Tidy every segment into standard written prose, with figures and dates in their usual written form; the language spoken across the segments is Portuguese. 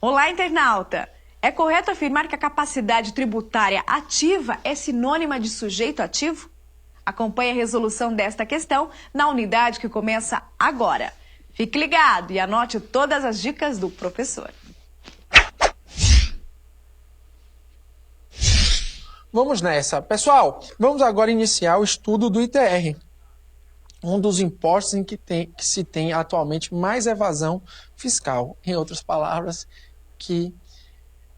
Olá, internauta! É correto afirmar que a capacidade tributária ativa é sinônima de sujeito ativo? Acompanhe a resolução desta questão na unidade que começa agora. Fique ligado e anote todas as dicas do professor. Vamos nessa. Pessoal, vamos agora iniciar o estudo do ITR. Um dos impostos em que se tem atualmente mais evasão fiscal. Em outras palavras, que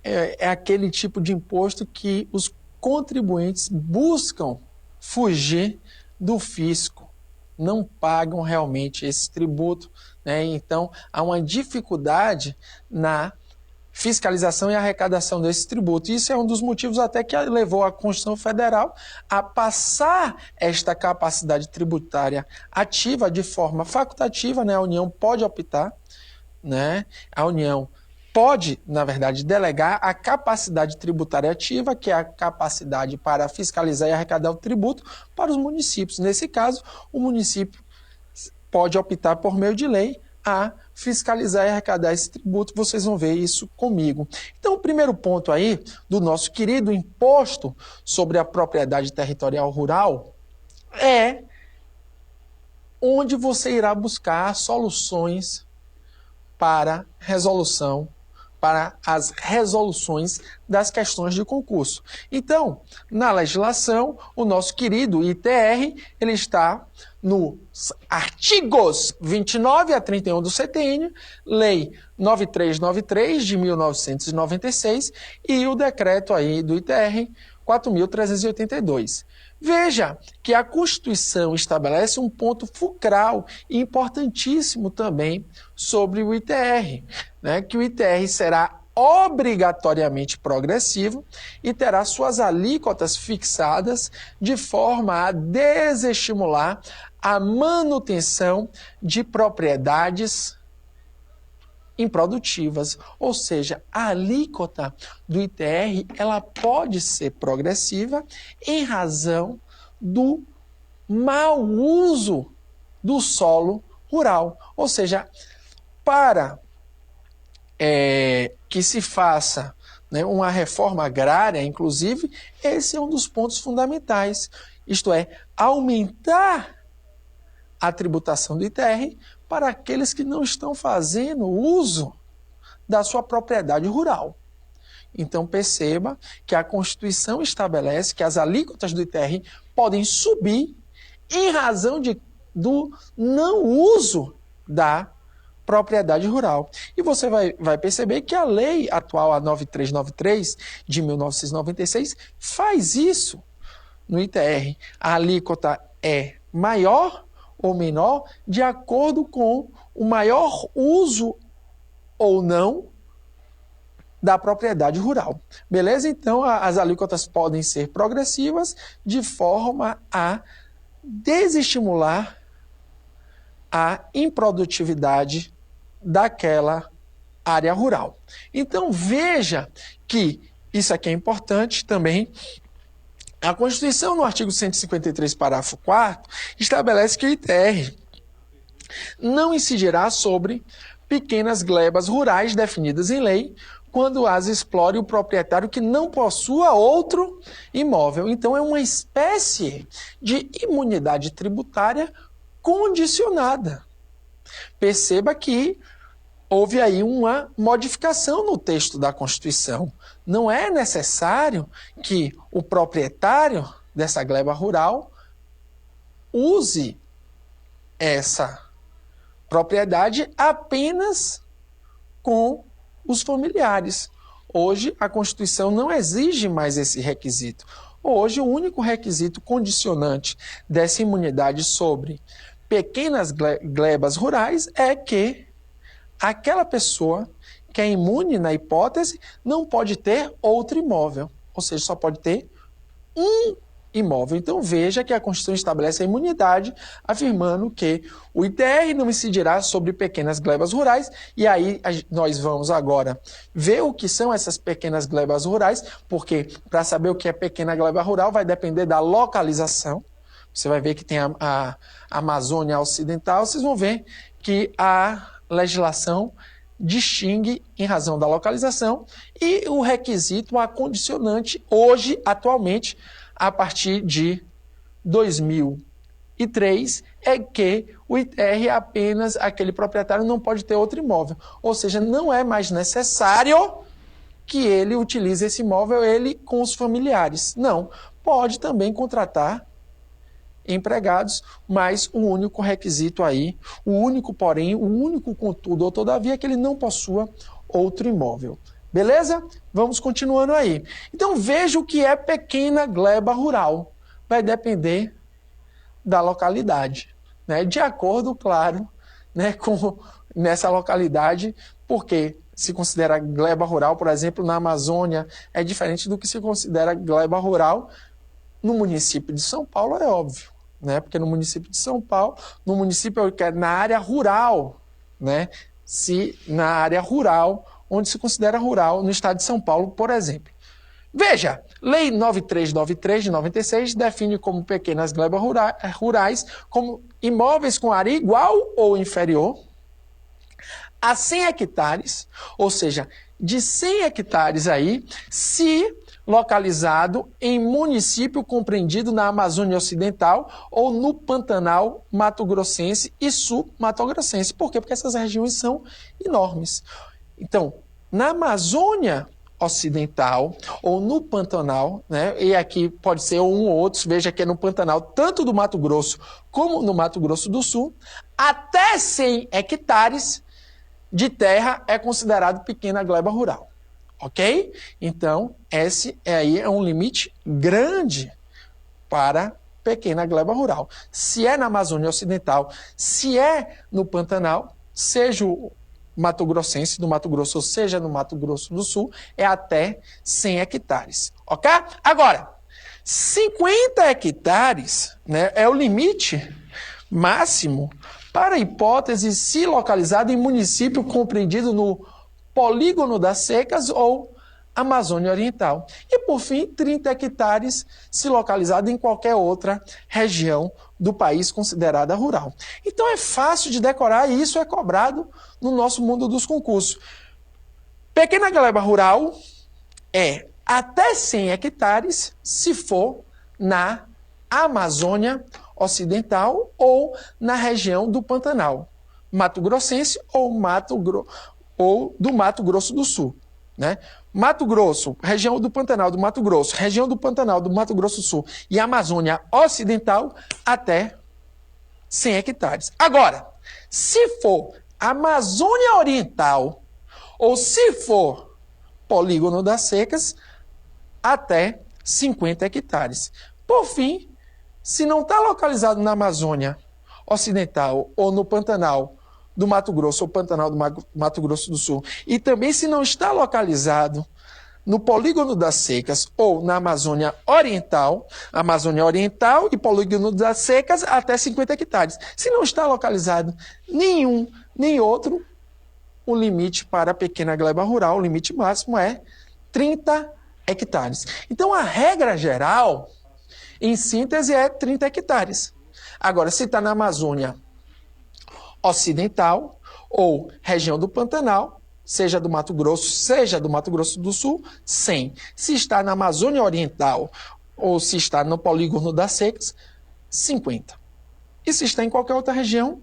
é aquele tipo de imposto que os contribuintes buscam fugir do fisco, não pagam realmente esse tributo, né? Então, há uma dificuldade na fiscalização e arrecadação desse tributo. Isso é um dos motivos até que levou a Constituição Federal a passar esta capacidade tributária ativa de forma facultativa, né? A União pode optar, né? A União pode, na verdade, delegar a capacidade tributária ativa, que é a capacidade para fiscalizar e arrecadar o tributo, para os municípios. Nesse caso, o município pode optar por meio de lei a fiscalizar e arrecadar esse tributo. Vocês vão ver isso comigo. Então, o primeiro ponto aí do nosso querido imposto sobre a propriedade territorial rural é onde você irá buscar soluções para as resoluções das questões de concurso. Então, na legislação, o nosso querido ITR, ele está nos artigos 29 a 31 do CTN, Lei 9393 de 1996 e o decreto aí do ITR 4.382. Veja que a Constituição estabelece um ponto fulcral e importantíssimo também sobre o ITR, né? Que o ITR será obrigatoriamente progressivo e terá suas alíquotas fixadas de forma a desestimular a manutenção de propriedades improdutivas, ou seja, a alíquota do ITR ela pode ser progressiva em razão do mau uso do solo rural, ou seja, para que se faça, né, uma reforma agrária, inclusive, esse é um dos pontos fundamentais, isto é, aumentar a tributação do ITR para aqueles que não estão fazendo uso da sua propriedade rural. Então perceba que a Constituição estabelece que as alíquotas do ITR podem subir em razão do não uso da propriedade rural. E você vai perceber que a lei atual, a 9393 de 1996, faz isso no ITR. A alíquota é maior ou menor de acordo com o maior uso ou não da propriedade rural. Beleza? Então, as alíquotas podem ser progressivas de forma a desestimular a improdutividade daquela área rural. Então, veja que isso aqui é importante também. A Constituição, no artigo 153, parágrafo 4º, estabelece que o ITR não incidirá sobre pequenas glebas rurais definidas em lei quando as explore o proprietário que não possua outro imóvel. Então, é uma espécie de imunidade tributária condicionada. Perceba que houve aí uma modificação no texto da Constituição. Não é necessário que o proprietário dessa gleba rural use essa propriedade apenas com os familiares. Hoje, a Constituição não exige mais esse requisito. Hoje, o único requisito condicionante dessa imunidade sobre pequenas glebas rurais é que aquela pessoa que é imune na hipótese não pode ter outro imóvel, ou seja, só pode ter um imóvel. Então veja que a Constituição estabelece a imunidade, afirmando que o ITR não incidirá sobre pequenas glebas rurais, e aí nós vamos agora ver o que são essas pequenas glebas rurais, porque para saber o que é pequena gleba rural vai depender da localização. Você vai ver que tem a Amazônia Ocidental, vocês vão ver que a legislação distingue em razão da localização e o requisito, a condicionante, hoje, atualmente, a partir de 2003, é que o ITR é apenas aquele proprietário, não pode ter outro imóvel. Ou seja, não é mais necessário que ele utilize esse imóvel, ele com os familiares. Não, pode também contratar empregados, mas o único requisito aí, o único porém, o único contudo ou todavia é que ele não possua outro imóvel. Beleza? Vamos continuando aí. Então veja o que é pequena gleba rural. Vai depender da localidade, né? De acordo, claro, né, com nessa localidade, porque se considera gleba rural, por exemplo, na Amazônia, é diferente do que se considera gleba rural no município de São Paulo, é óbvio, né? Porque no município de São Paulo, no município que é na área rural, né? Se na área rural, onde se considera rural, no estado de São Paulo, por exemplo. Veja, Lei 9393 de 96 define como pequenas glebas rurais como imóveis com área igual ou inferior a 100 hectares, ou seja, de 100 hectares aí, se localizado em município compreendido na Amazônia Ocidental ou no Pantanal Mato Grossense e Sul Mato Grossense. Por quê? Porque essas regiões são enormes. Então, na Amazônia Ocidental ou no Pantanal, né? E aqui pode ser um ou outros, veja que é no Pantanal, tanto do Mato Grosso como no Mato Grosso do Sul, até 100 hectares de terra é considerado pequena gleba rural, ok? Então, esse aí é um limite grande para pequena gleba rural. Se é na Amazônia Ocidental, se é no Pantanal, seja o Mato Grossense do Mato Grosso, ou seja no Mato Grosso do Sul, é até 100 hectares, ok? Agora, 50 hectares, né, é o limite máximo para a hipótese se localizado em município compreendido no Polígono das Secas ou Amazônia Oriental. E, por fim, 30 hectares se localizado em qualquer outra região do país considerada rural. Então é fácil de decorar e isso é cobrado no nosso mundo dos concursos. Pequena gleba rural é até 100 hectares se for na Amazônia Ocidental ou na região do Pantanal, Mato Grossense ou do Mato Grosso do Sul, né? Mato Grosso, região do Pantanal do Mato Grosso, região do Pantanal do Mato Grosso do Sul e Amazônia Ocidental até 100 hectares. Agora, se for Amazônia Oriental ou se for Polígono das Secas, até 50 hectares. Por fim, se não está localizado na Amazônia Ocidental ou no Pantanal do Mato Grosso ou Pantanal do Mato Grosso do Sul, e também se não está localizado no Polígono das Secas ou na Amazônia Oriental e Polígono das Secas até 50 hectares. Se não está localizado nenhum nem outro, o limite para a pequena gleba rural, o limite máximo é 30 hectares. Então, a regra geral, em síntese, é 30 hectares. Agora, se está na Amazônia Ocidental ou região do Pantanal, seja do Mato Grosso, seja do Mato Grosso do Sul, 100. Se está na Amazônia Oriental ou se está no Polígono das Secas, 50. E se está em qualquer outra região,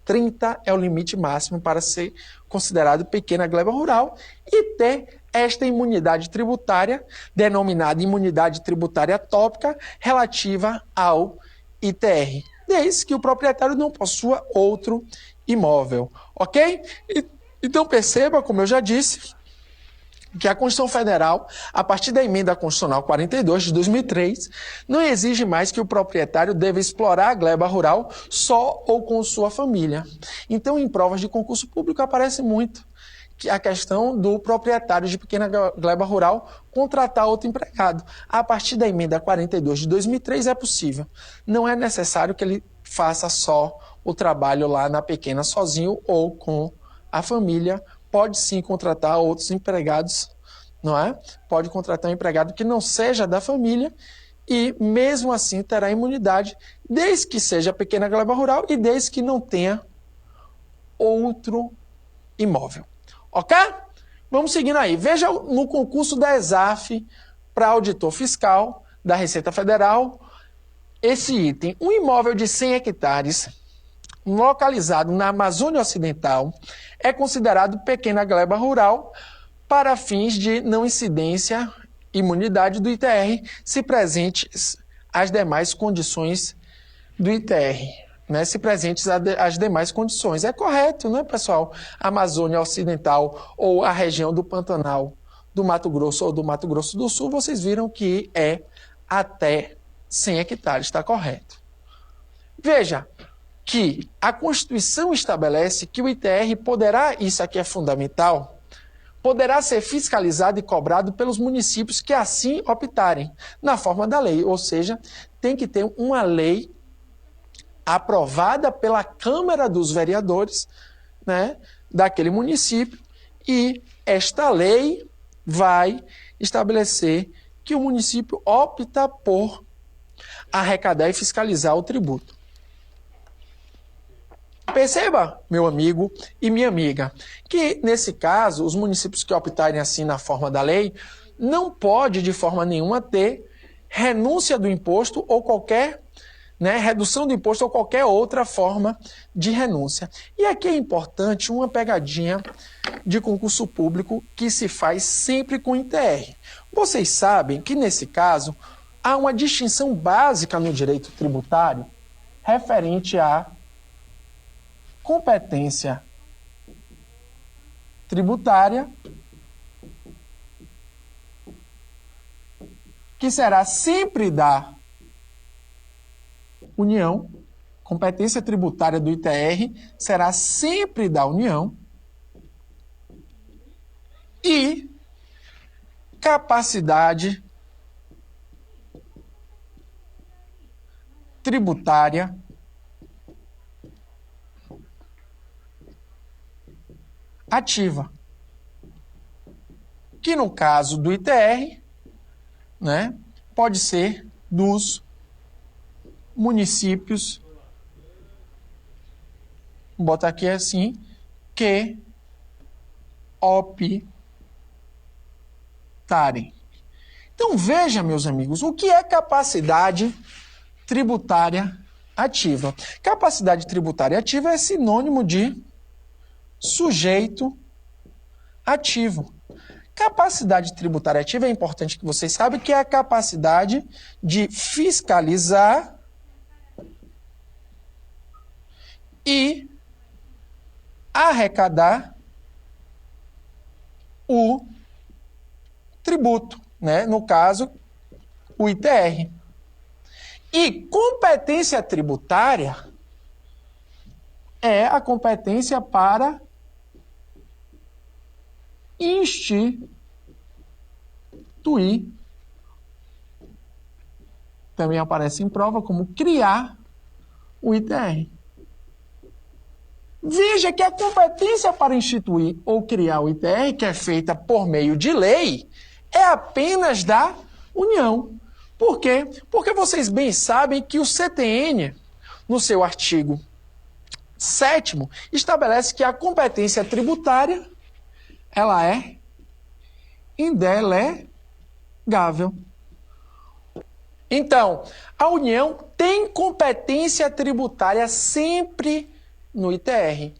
30 é o limite máximo para ser considerado pequena gleba rural e ter esta imunidade tributária, denominada imunidade tributária tópica, relativa ao ITR, desde que o proprietário não possua outro imóvel, ok? Então perceba, como eu já disse, que a Constituição Federal, a partir da Emenda Constitucional 42 de 2003, não exige mais que o proprietário deva explorar a gleba rural só ou com sua família. Então, em provas de concurso público aparece muito que a questão do proprietário de pequena gleba rural contratar outro empregado. A partir da Emenda 42 de 2003 é possível. Não é necessário que ele faça só o trabalho lá na pequena sozinho ou com a família. Pode sim contratar outros empregados, não é? Pode contratar um empregado que não seja da família e mesmo assim terá imunidade, desde que seja pequena gleba rural e desde que não tenha outro imóvel. Ok? Vamos seguindo aí. Veja no concurso da ESAF para auditor fiscal da Receita Federal, esse item. Um imóvel de 100 hectares localizado na Amazônia Ocidental é considerado pequena gleba rural para fins de não incidência imunidade do ITR, se presentes as demais condições do ITR, né? Se presentes as demais condições. É correto, né, pessoal? Amazônia Ocidental ou a região do Pantanal do Mato Grosso ou do Mato Grosso do Sul, vocês viram que é até 100 hectares, está correto. Veja que a Constituição estabelece que o ITR poderá, isso aqui é fundamental, poderá ser fiscalizado e cobrado pelos municípios que assim optarem, na forma da lei, ou seja, tem que ter uma lei aprovada pela Câmara dos Vereadores, né, daquele município, e esta lei vai estabelecer que o município opta por arrecadar e fiscalizar o tributo. Perceba, meu amigo e minha amiga, que nesse caso, os municípios que optarem assim na forma da lei, não pode de forma nenhuma ter renúncia do imposto ou qualquer, né, redução do imposto ou qualquer outra forma de renúncia. E aqui é importante uma pegadinha de concurso público que se faz sempre com ITR. Vocês sabem que nesse caso há uma distinção básica no direito tributário referente à competência tributária, que será sempre da União, competência tributária do ITR será sempre da União, e capacidade tributária ativa, que no caso do ITR, né, pode ser dos municípios, vou botar aqui assim, que optarem. Então veja, meus amigos, o que é capacidade tributária ativa? Capacidade tributária ativa é sinônimo de sujeito ativo. Capacidade tributária ativa é importante que vocês saibam que é a capacidade de fiscalizar e arrecadar o tributo, né? No caso, o ITR. E competência tributária é a competência para instituir, também aparece em prova como criar o ITR. Veja que a competência para instituir ou criar o ITR, que é feita por meio de lei, é apenas da União. Por quê? Porque vocês bem sabem que o CTN, no seu artigo 7º, estabelece que a competência tributária ela é indelegável. Então, a União tem competência tributária sempre no ITR.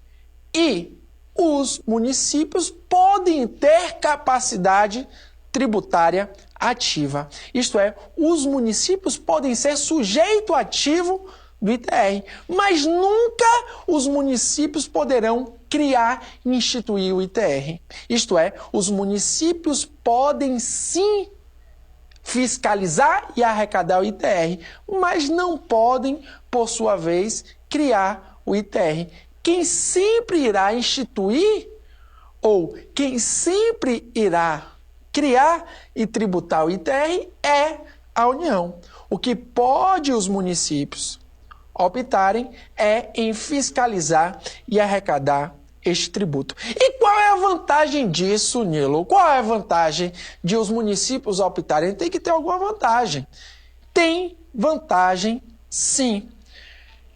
E os municípios podem ter capacidade tributária ativa. Isto é, os municípios podem ser sujeito ativo do ITR, mas nunca os municípios poderão criar e instituir o ITR. Isto é, os municípios podem sim fiscalizar e arrecadar o ITR, mas não podem, por sua vez, criar o ITR. Quem sempre irá instituir ou quem sempre irá criar e tributar o ITR é a União. O que pode os municípios optarem é em fiscalizar e arrecadar este tributo. E qual é a vantagem disso, Nilo? Qual é a vantagem de os municípios optarem? Tem que ter alguma vantagem. Tem vantagem, sim.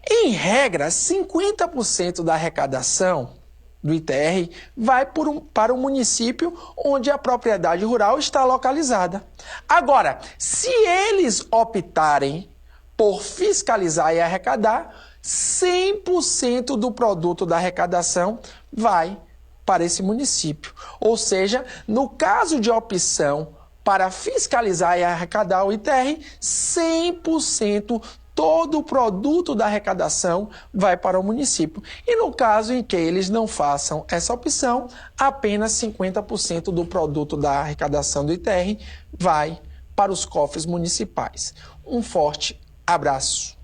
Em regra, 50% da arrecadação do ITR vai para o município onde a propriedade rural está localizada. Agora, se eles optarem por fiscalizar e arrecadar, 100% do produto da arrecadação vai para esse município. Ou seja, no caso de opção para fiscalizar e arrecadar o ITR, 100% todo o produto da arrecadação vai para o município. E no caso em que eles não façam essa opção, apenas 50% do produto da arrecadação do ITR vai para os cofres municipais. Um forte abraço.